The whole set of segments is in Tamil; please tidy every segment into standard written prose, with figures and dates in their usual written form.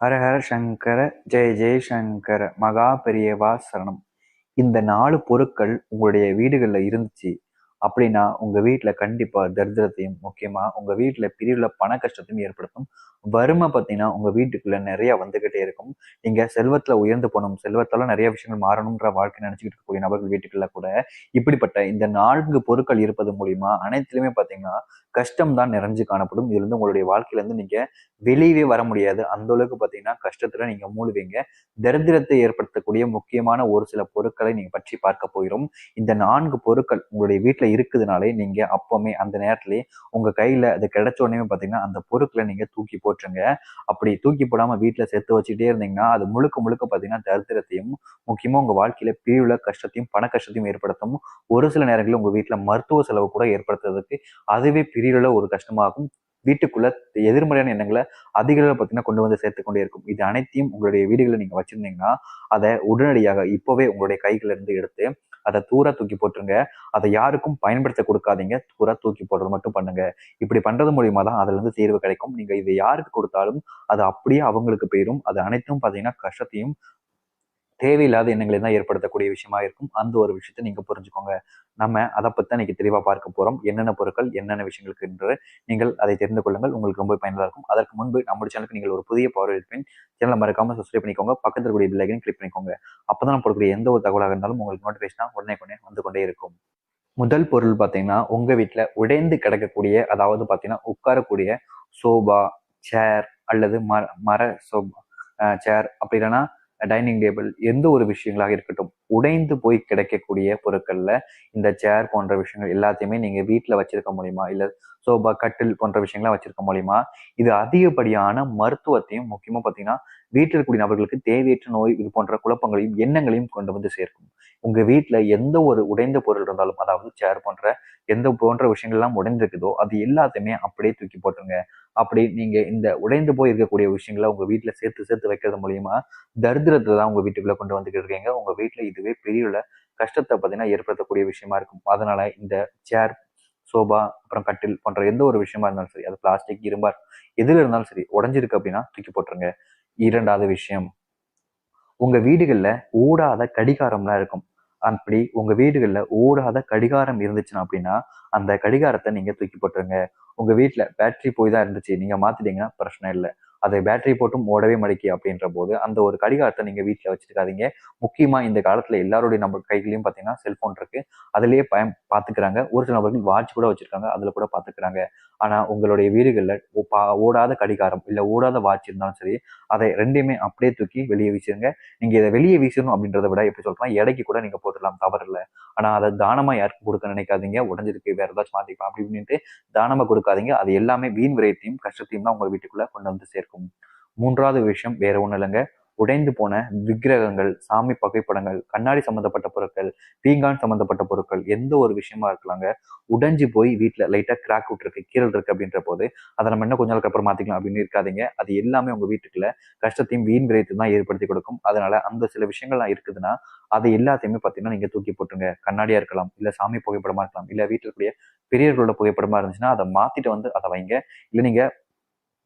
ஹரஹர சங்கர ஜெய ஜெயசங்கர மகா பெரியவா சரணம். இந்த 4 பொருட்கள் உங்களுடைய வீடுகள்ல இருந்துச்சு அப்படின்னா, உங்க வீட்ல கண்டிப்பா தரித்திரத்தையும், முக்கியமா உங்க வீட்ல பிரிவுல பண கஷ்டத்தையும் ஏற்படுத்தும். வறுமை பார்த்தீங்கன்னா, உங்க வீட்டுக்குள்ள நெறைய வந்துகிட்டே இருக்கும். நீங்க செல்வத்துல உயர்ந்து போணும், செல்வத்தால நெறைய விஷயங்கள் மாறணும்ன்ற வாழ்க்கை நினைச்சுக்கிட்டு இருக்கக்கூடிய நபர்கள் வீட்டுக்குள்ள கூட, இப்படிப்பட்ட இந்த 4 பொருட்கள் இருப்பது மூலியமா அனைத்திலுமே பார்த்தீங்கன்னா, கஷ்டம் தான் நிறைஞ்சு காணப்படும். இதுலருந்து உங்களுடைய வாழ்க்கையில நீங்க வெளியவே வர முடியாது. அந்த அளவுக்கு பார்த்தீங்கன்னா, கஷ்டத்துல நீங்க மூழ்குவீங்க. தரித்திரத்தை ஏற்படுத்தக்கூடிய முக்கியமான ஒரு சில பொருட்களை நீங்க பற்றி பார்க்க போகிறோம். இந்த 4 பொருட்கள் உங்களுடைய வீட்ல இருக்குதுனாலே, நீங்க அப்பவுமே அந்த நேரத்திலேயே உங்க கையில அது கிடைச்ச உடனேயுமே பார்த்தீங்கன்னா, அந்த பொருட்கள நீங்க தூக்கி போட்டுருங்க. அப்படி தூக்கி போடாம வீட்ல சேர்த்து வச்சுக்கிட்டே இருந்தீங்கன்னா, அது முழுக்க முழுக்க பார்த்தீங்கன்னா, தரித்திரத்தையும், முக்கியமா உங்க வாழ்க்கையில பிரிவுல கஷ்டத்தையும், பண கஷ்டத்தையும் ஏற்படுத்தும். ஒரு சில நேரங்கள்ல உங்க வீட்ல மருத்துவ செலவு கூட ஏற்படுத்துறதுக்கு அதுவே பிரிவுல ஒரு கஷ்டமாகும். வீட்டுக்குள்ள எதிர்மறையான எண்ணங்கள அதிக அளவுல பார்த்தீங்கன்னா, கொண்டு வந்து சேர்த்துக் கொண்டே இருக்கும். இது அனைத்தையும் உங்களுடைய வீடுகள்ல நீங்க வச்சிருந்தீங்கன்னா, அத உடனடியாக இப்பவே உங்களுடைய கைகள்ல இருந்து எடுத்து அத தூர தூக்கி போட்டுருங்க. அத யாருக்கும் பயன்படுத்த குடுக்காதீங்க. தூர தூக்கி போடுறது மட்டும் பண்ணுங்க. இப்படி பண்றது மூலியமா தான் அதுலருந்து தீர்வு கிடைக்கும். நீங்க இத யாருக்கு குடுத்தாலும் அது அப்படியே அவங்களுக்கு போயிரும். அது அனைத்தும் பார்த்தீங்கன்னா, கஷ்டத்தையும் தேவையில்லாத எண்ணங்களை தான் ஏற்படுத்தக்கூடிய விஷயமா இருக்கும். அந்த ஒரு விஷயத்த நீங்க புரிஞ்சுக்கோங்க. நம்ம அத பத்தி தான் இன்னைக்கு தெளிவா பார்க்க போறோம். என்னென்ன பொருட்கள், என்னென்ன விஷயங்களுக்கு என்று நீங்கள் அதை தெரிந்து கொள்ளுங்கள். உங்களுக்கு ரொம்ப பயனுள்ளதா இருக்கும். அதற்கு முன்பு நம்முடைய சேனலுக்கு நீங்கள் ஒரு புதிய பார்வை இருப்பேன். சேனலை மறக்காம சப்ஸ்கிரைப் பண்ணிக்கோங்க. பக்கத்துல இருக்கக்கூடிய பெல் ஐகானையும் கிளிக் பண்ணிக்கோங்க. அப்பதான் நான் போடக்கூடிய எந்த ஒரு தகவலாக இருந்தாலும் உங்களுக்கு நோட்டிஃபிகேஷனா உடனே வந்து கொண்டே இருக்கும். முதல் பொருள் பார்த்தீங்கன்னா, உங்க வீட்ல உடைந்து கிடக்கக்கூடிய, அதாவது பார்த்தீங்கன்னா, உட்காரக்கூடிய சோபா, சேர் அல்லது மர சோபா சேர் அப்படி இல்லைன்னா டைனிங் டேபிள் எந்த ஒரு விஷயங்களாக இருக்கட்டும். உடைந்து போய் கிடைக்கக்கூடிய பொருட்கள்ல இந்த சேர் போன்ற விஷயங்கள் எல்லாத்தையுமே நீங்க வீட்ல வச்சிருக்க முடியுமா? இல்ல சோபா, கட்டில் போன்ற விஷயங்கள்லாம் வச்சிருக்க முடியுமா? இது அதிகப்படியான மருத்துவத்தையும், முக்கியமா பார்த்தீங்கன்னா, வீட்டில் இருக்கக்கூடிய நபர்களுக்கு தேவையற்ற நோய் இது போன்ற குழப்பங்களையும், எண்ணங்களையும் கொண்டு வந்து சேர்க்கும். உங்க வீட்ல எந்த ஒரு உடைந்த பொருள் இருந்தாலும், அதாவது சேர் போன்ற எந்த போன்ற விஷயங்கள்லாம் உடைந்திருக்குதோ, அது எல்லாத்தையுமே அப்படியே தூக்கி போட்டுருங்க. அப்படி நீங்க இந்த உடைந்து போய் இருக்கக்கூடிய விஷயங்கள உங்க வீட்ல சேர்த்து சேர்த்து வைக்கிறது மூலியமா, தரித்திரத்த தான் உங்க வீட்டுக்குள்ள கொண்டு வந்துகிட்டு இருக்கீங்க. உங்க வீட்ல இதுவே பெரிய கஷ்டத்த பார்த்தீங்கன்னா ஏற்படுத்தக்கூடிய விஷயமா இருக்கும். அதனால இந்த சேர், சோபா, அப்புறம் கட்டில் போன்ற எந்த ஒரு விஷயமா இருந்தாலும் சரி, அது பிளாஸ்டிக், இரும்பா எதுல இருந்தாலும் சரி, உடைஞ்சிருக்கு அப்படின்னா தூக்கி போட்டுருங்க. 2வது விஷயம், உங்க வீடுகள்ல ஓடாத கடிகாரம்லாம் இருக்கும். அப்படி உங்க வீடுகள்ல ஓடாத கடிகாரம் இருந்துச்சுன்னா அப்படின்னா, அந்த கடிகாரத்த நீங்க தூக்கி போட்டுருங்க. உங்க வீட்ல பேட்டரி போய் தான் இருந்துச்சு. நீங்க மாத்திட்டீங்கன்னா பிரச்சனை இல்ல. அதை பேட்டரி போட்டும் ஓடவே மாட்டேங்கி அப்படின்ற போது, அந்த ஒரு கடிகாரத்த நீங்க வீட்ல வச்சிருக்காதீங்க. முக்கியமா இந்த காலத்துல எல்லாருடைய நம்ம கைகள்லயும் பார்த்தீங்கன்னா, செல்போன் இருக்கு. அதிலேயே பார்த்துக்கிறாங்க. ஒரு சில நபர்கள் வாட்ச் கூட வச்சிருக்காங்க. அதுல கூட பார்த்துக்கிறாங்க. ஆனா உங்களுடைய வீடுகள்ல ஓடாத கடிகாரம், இல்ல ஓடாத வாட்ச் இருந்தாலும் சரி, அதை 2யுமே அப்படியே தூக்கி வெளியே வீசிருங்க. நீங்க இதை வெளியே வீசணும் அப்படின்றத விட எப்படி சொல்றேன், எடைக்கு கூட நீங்க போட்டுடலாம், தவறு இல்லை. ஆனா அதை தானமா யாருக்கும் கொடுக்க நினைக்காதீங்க. உடஞ்சிருக்கு, வேற ஏதாச்சும் மாத்திக்கலாம் அப்படி இப்படின்ட்டு தானமா கொடுக்காதீங்க. அது எல்லாமே வீண் விரயத்தையும் கஷ்டத்தையும் தான் உங்க வீட்டுக்குள்ள கொண்டு வந்து சேர்க்கும். 3வது விஷயம் வேற ஒண்ணும் இல்லைங்க. உடைந்து போன விக்கிரகங்கள், சாமி புகைப்படங்கள், கண்ணாடி சம்பந்தப்பட்ட பொருட்கள், பீங்கான் சம்பந்தப்பட்ட பொருட்கள், எந்த ஒரு விஷயமா இருக்கலாங்க. உடைஞ்சு போய் வீட்டுல லைட்டா கிராக் விட்டுருக்கு, கீறல் இருக்கு அப்படின்ற போது அதை நம்ம இன்னும் கொஞ்ச நாளுக்கு அப்புறம் மாத்திக்கலாம் அப்படின்னு இருக்காதீங்க. அது எல்லாமே உங்க வீட்டுக்குள்ள கஷ்டத்தையும் வீண் விரயத்தையும் தான் ஏற்படுத்தி கொடுக்கும். அதனால அந்த சில விஷயங்கள்லாம் இருக்குதுன்னா, அதை எல்லாத்தையுமே பார்த்தீங்கன்னா நீங்க தூக்கி போட்டுருங்க. கண்ணாடியா இருக்கலாம், இல்ல சாமி புகைப்படமா இருக்கலாம், இல்ல வீட்டுல இருக்கக்கூடிய பெரியவர்களோட புகைப்படமா இருந்துச்சுன்னா அதை மாத்திட்டு வந்து அதை வைங்க. இல்ல நீங்க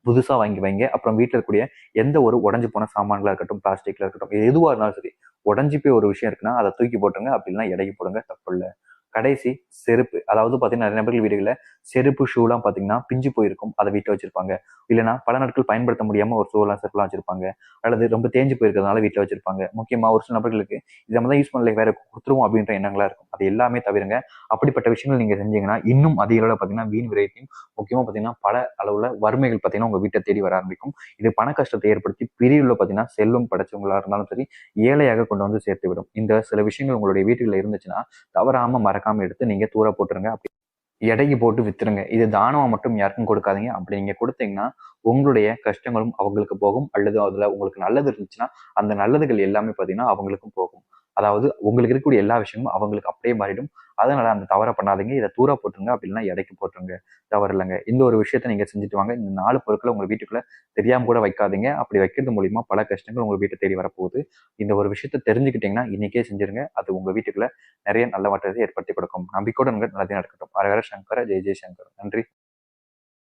புதுசா வாங்கி வைங்க. அப்புறம் வீட்ல இருக்கக்கூடிய எந்த ஒரு உடைஞ்சு போன சாமான்களா இருக்கட்டும், பிளாஸ்டிக்ல இருக்கட்டும், எதுவா இருந்தாலும் சரி, உடைஞ்சு போய் ஒரு விஷயம் இருக்குன்னா அதை தூக்கி போட்டுருங்க. அப்படி இல்லைன்னா எடைக்கு போடுங்க, தப்பு இல்ல. கடைசி செருப்பு. அதாவது பார்த்தீங்கன்னா, நிறைய நபர்கள் வீடுகள்ல செருப்பு, ஷூலாம் பார்த்தீங்கன்னா பிஞ்சு போயிருக்கும். அதை வீட்ல வச்சிருப்பாங்க. இல்லைன்னா பல நாட்கள் பயன்படுத்த முடியாம ஒரு ஷூலாம், செருப்புலாம் வச்சிருப்பாங்க. அல்லது ரொம்ப தேஞ்சு போயிருக்கிறதுனால வீட்ல வச்சிருப்பாங்க. முக்கியமா ஒரு சில நபர்களுக்கு இத நம்ம தான் யூஸ் பண்ணல, வேற குடுத்துருவோம் அப்படின்ற எண்ணங்களா இருக்கும். அது எல்லாமே தவிருங்க. அப்படிப்பட்ட விஷயங்கள் நீங்க செஞ்சீங்கன்னா, இன்னும் அதிக அளவுல பார்த்தீங்கன்னா வீண் விரயத்தையும், முக்கியமா பார்த்தீங்கன்னா பல அளவுல வறுமைகள் பார்த்தீங்கன்னா உங்க வீட்டை தேடி வர ஆரம்பிக்கும். இது பண கஷ்டத்தை ஏற்படுத்தி பிரிவுல பார்த்தீங்கன்னா செல்வம் படைச்சவங்களா இருந்தாலும் சரி, ஏழையாக கொண்டு வந்து சேர்த்து விடும். இந்த சில விஷயங்கள் உங்களுடைய வீட்டுகள்ல இருந்துச்சுன்னா, தவறாம மறக்காம எடுத்து நீங்க தூர போட்டுருங்க. அப்படி எடைக்கு போட்டு வித்துருங்க. இது தானமா மட்டும் யாருக்கும் கொடுக்காதீங்க. அப்படி நீங்க கொடுத்தீங்கன்னா, உங்களுடைய கஷ்டங்களும் அவங்களுக்கு போகும். அல்லது அதுல உங்களுக்கு நல்லது இருந்துச்சுன்னா, அந்த நல்லதுகள் எல்லாமே பார்த்தீங்கன்னா அவங்களுக்கும் போகும். அதாவது உங்களுக்கு இருக்கக்கூடிய எல்லா விஷயமும் அவங்களுக்கு அப்படியே மாறிடும். அதனால அந்த தவற பண்ணாதீங்க. இத தூர போட்டுருங்க. அப்படி இல்லைன்னா எடைக்கு போட்டுருங்க. தவறு இல்லைங்க. இந்த ஒரு விஷயத்த நீங்க செஞ்சுட்டு வாங்க. இந்த 4 பொருட்கள உங்க வீட்டுக்குள்ள தெரியாம கூட வைக்காதீங்க. அப்படி வைக்கிறது மூலியமா பல கஷ்டங்கள் உங்க வீட்ட தேடி வரப்போகுது. இந்த ஒரு விஷயத்த தெரிஞ்சுக்கிட்டீங்கன்னா, இன்னைக்கே செஞ்சுருங்க. அது உங்க வீட்டுக்குள்ள நிறைய நல்ல மாற்றத்தை ஏற்படுத்தி கொடுக்கும். நம்பிக்கையோட நல்லதே நடக்கட்டும். ஹர ஹர சங்கர ஜெய ஜெயசங்கர். நன்றி.